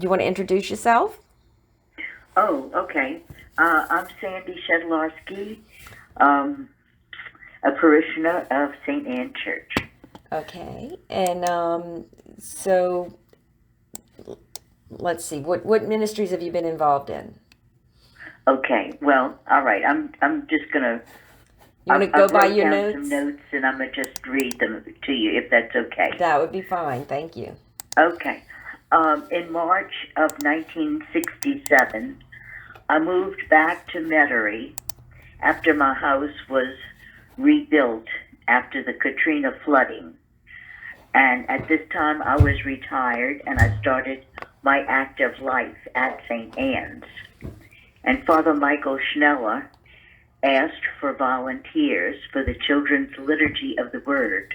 you want to introduce yourself? Oh, okay. I'm Sandy Shedlarski, a parishioner of St. Anne Church. Okay. And so let's see. What ministries have you been involved in? Okay, well, all right. I'm just gonna. You want to I go by wrote your down some notes? notes, and I'm gonna just read them to you, if that's okay. That would be fine. Thank you. Okay. In March of 1967, I moved back to Metairie after my house was rebuilt after the Katrina flooding. And at this time, I was retired, and I started my active life at St. Anne's. And Father Michael Schneller asked for volunteers for the Children's Liturgy of the Word.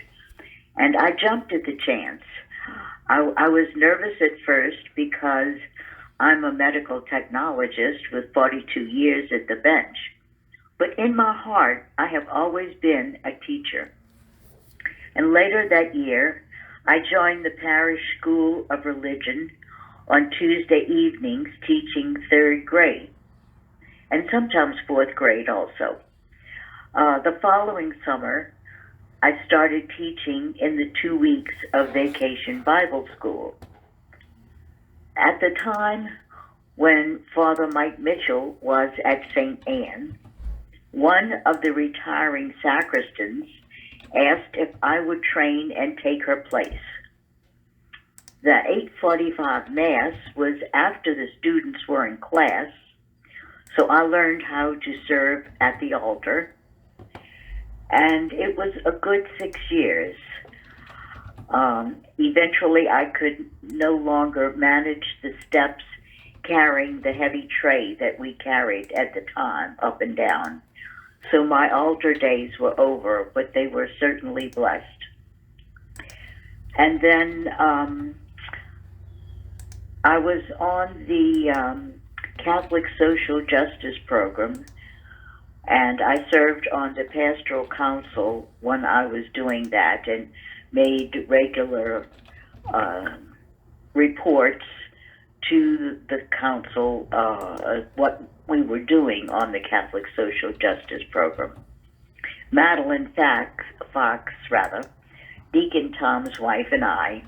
And I jumped at the chance. I was nervous at first because I'm a medical technologist with 42 years at the bench. But in my heart, I have always been a teacher. And later that year, I joined the Parish School of Religion on Tuesday evenings teaching third grade, and sometimes fourth grade also. The following summer, I started teaching in the 2 weeks of vacation Bible school. At the time when Father Mike Mitchell was at St. Anne, one of the retiring sacristans asked if I would train and take her place. The 8:45 Mass was after the students were in class, so I learned how to serve at the altar, and it was a good 6 years. Eventually, I could no longer manage the steps carrying the heavy tray that we carried at the time up and down. So my altar days were over, but they were certainly blessed. And then I was on the Catholic Social Justice Program, and I served on the Pastoral Council when I was doing that and made regular reports to the council what we were doing on the Catholic Social Justice Program. Madeline Fox, Deacon Tom's wife, and I,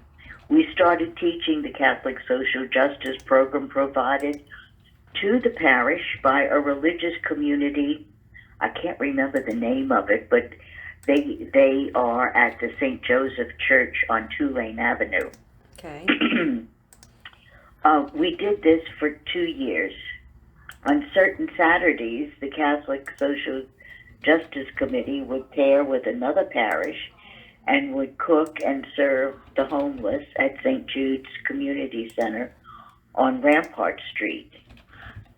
we started teaching the Catholic Social Justice Program provided to the parish by a religious community. I can't remember the name of it, but they are at the St. Joseph Church on Tulane Avenue. Okay. We did this for 2 years. On certain Saturdays, the Catholic Social Justice Committee would pair with another parish and would cook and serve the homeless at St. Jude's Community Center on Rampart Street.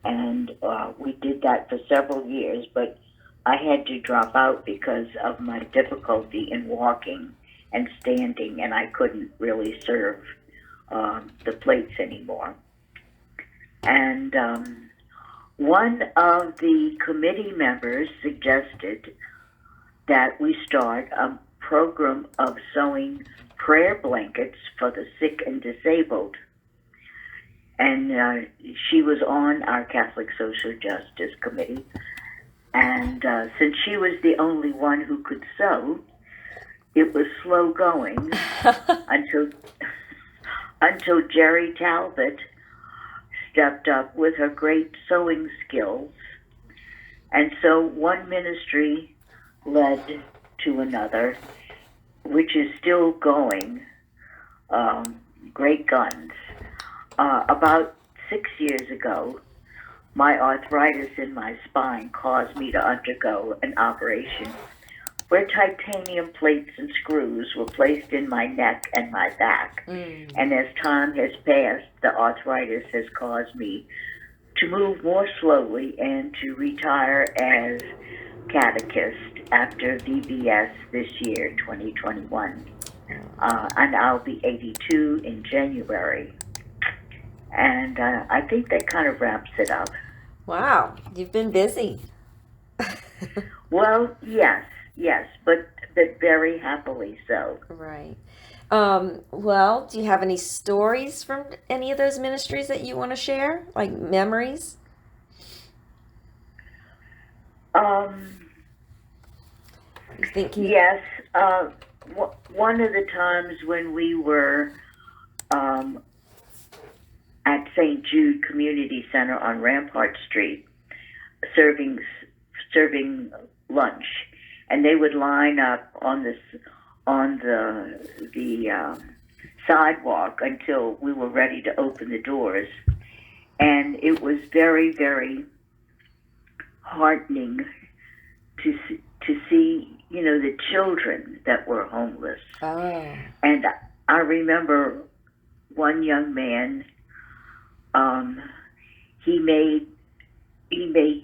And we did that for several years, but I had to drop out because of my difficulty in walking and standing, and I couldn't really serve the plates anymore. And one of the committee members suggested that we start a program of sewing prayer blankets for the sick and disabled. And she was on our Catholic Social Justice Committee. And since she was the only one who could sew, it was slow going until Jerry Talbot stepped up with her great sewing skills. And so one ministry led to another, which is still going, great guns. About 6 years ago, my arthritis in my spine caused me to undergo an operation where titanium plates and screws were placed in my neck and my back. And as time has passed, the arthritis has caused me to move more slowly and to retire as catechist after VBS this year, 2021. And I'll be 82 in January. And I think that kind of wraps it up. Wow, you've been busy. Well, yes, but very happily so. Right. Well, do you have any stories from any of those ministries that you want to share? Like memories? Um, You think can you, yes, one of the times when we were um, at St. Jude Community Center on Rampart Street serving serving lunch, and they would line up on the sidewalk until we were ready to open the doors, and it was very, very heartening to see, the children that were homeless. oh, And I remember one young man, um, he made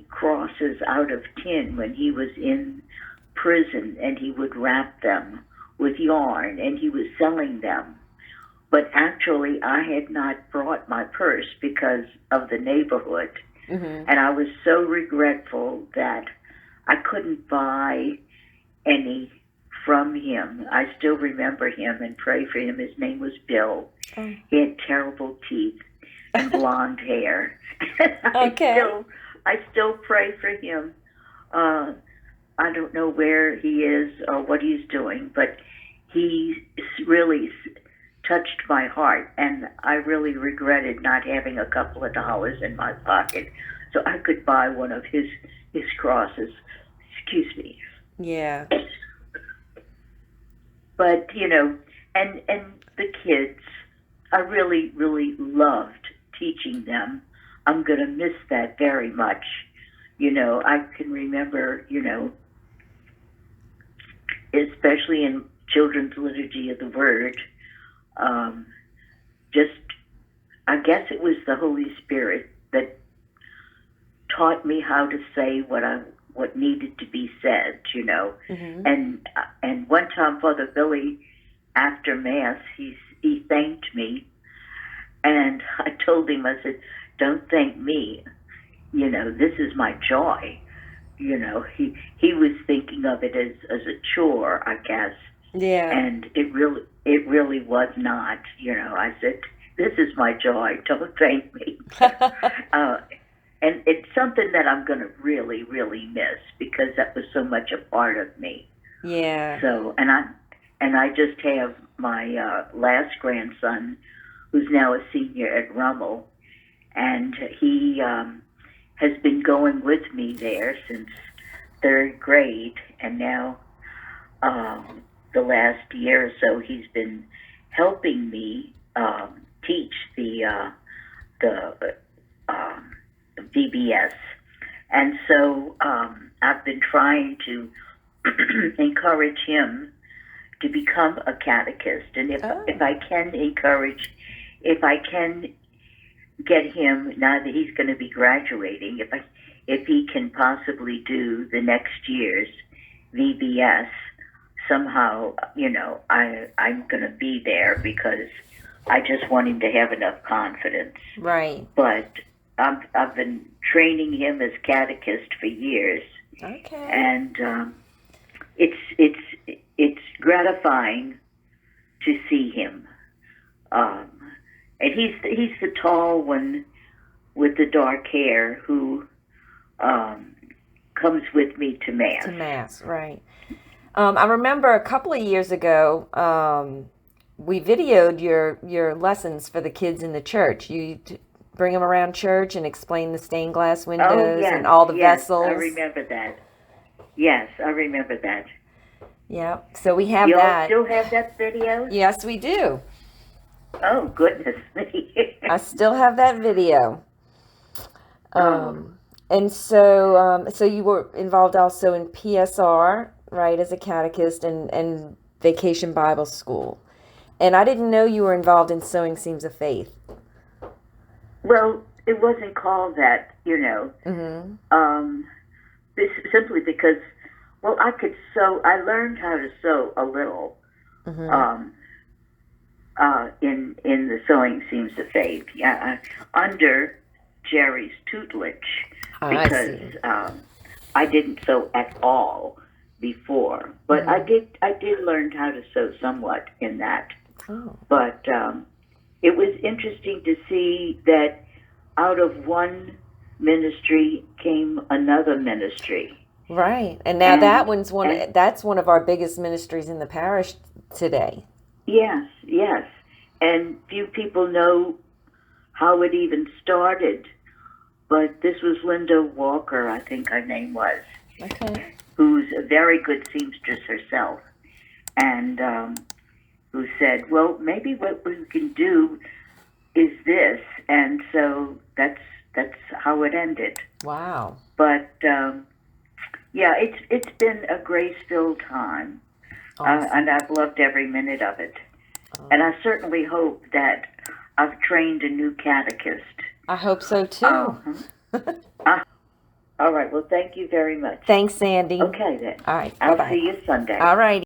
crosses out of tin when he was in prison, and he would wrap them with yarn, and he was selling them. But actually, I had not brought my purse because of the neighborhood, mm-hmm. and I was so regretful that I couldn't buy any from him. I still remember him and pray for him. His name was Bill. Oh. He had terrible teeth and blonde hair. Okay. I still pray for him. I don't know where he is or what he's doing, but he really touched my heart, and I really regretted not having a couple of dollars in my pocket so I could buy one of his crosses. Excuse me. Yeah. But and the kids, I really, really loved teaching them. I'm going to miss that very much. I can remember, especially in children's liturgy of the word, just, I guess it was the Holy Spirit that taught me how to say what needed to be said, Mm-hmm. And one time Father Billy, after Mass, he thanked me, and I told him, I said, "Don't thank me, this is my joy." He was thinking of it as a chore, I guess, Yeah. and it really was not. I said, "This is my joy. Don't thank me." And it's something that I'm going to really, really miss because that was so much a part of me. Yeah. So, and I just have my last grandson, who's now a senior at Rummel, and he has been going with me there since third grade, and now the last year or so he's been helping me teach the VBS, and so I've been trying to encourage him to become a catechist, and if I can if I can get him, now that he's going to be graduating, if he can possibly do the next year's VBS, somehow, I'm going to be there because I just want him to have enough confidence. Right. But I've been training him as catechist for years. Okay. And it's gratifying to see him. And he's the tall one with the dark hair who comes with me to Mass. To Mass, right. I remember a couple of years ago, we videoed your lessons for the kids in the church. You bring them around church and explain the stained glass windows and all the vessels. I remember that. Yes, I remember that. Yeah, so we have Y'all that. still have that video? Yes, we do. Oh, goodness me. I still have that video. And so you were involved also in PSR, right, as a catechist, and Vacation Bible School. And I didn't know you were involved in Sowing Seams of Faith. Well, it wasn't called that, Mm-hmm. Simply because, well, I learned how to sew a little, Mm-hmm. in the Sowing Seams of Faith, under Jerry's tutelage, because I didn't sew at all before, but Mm-hmm. I did learn how to sew somewhat in that. Oh. But it was interesting to see that out of one ministry came another ministry. Right. And now that's one of our biggest ministries in the parish today. Yes, yes. And few people know how it even started. But this was Linda Walker, I think her name was, Okay. who's a very good seamstress herself, and who said, well, maybe what we can do is this. And so that's how it ended. Wow. But yeah, it's been a grace-filled time, Awesome. and I've loved every minute of it. And I certainly hope that I've trained a new catechist. I hope so too. All right. Well, thank you very much. Thanks, Sandy. Okay, then. All right. I'll Bye-bye. see you Sunday. All right.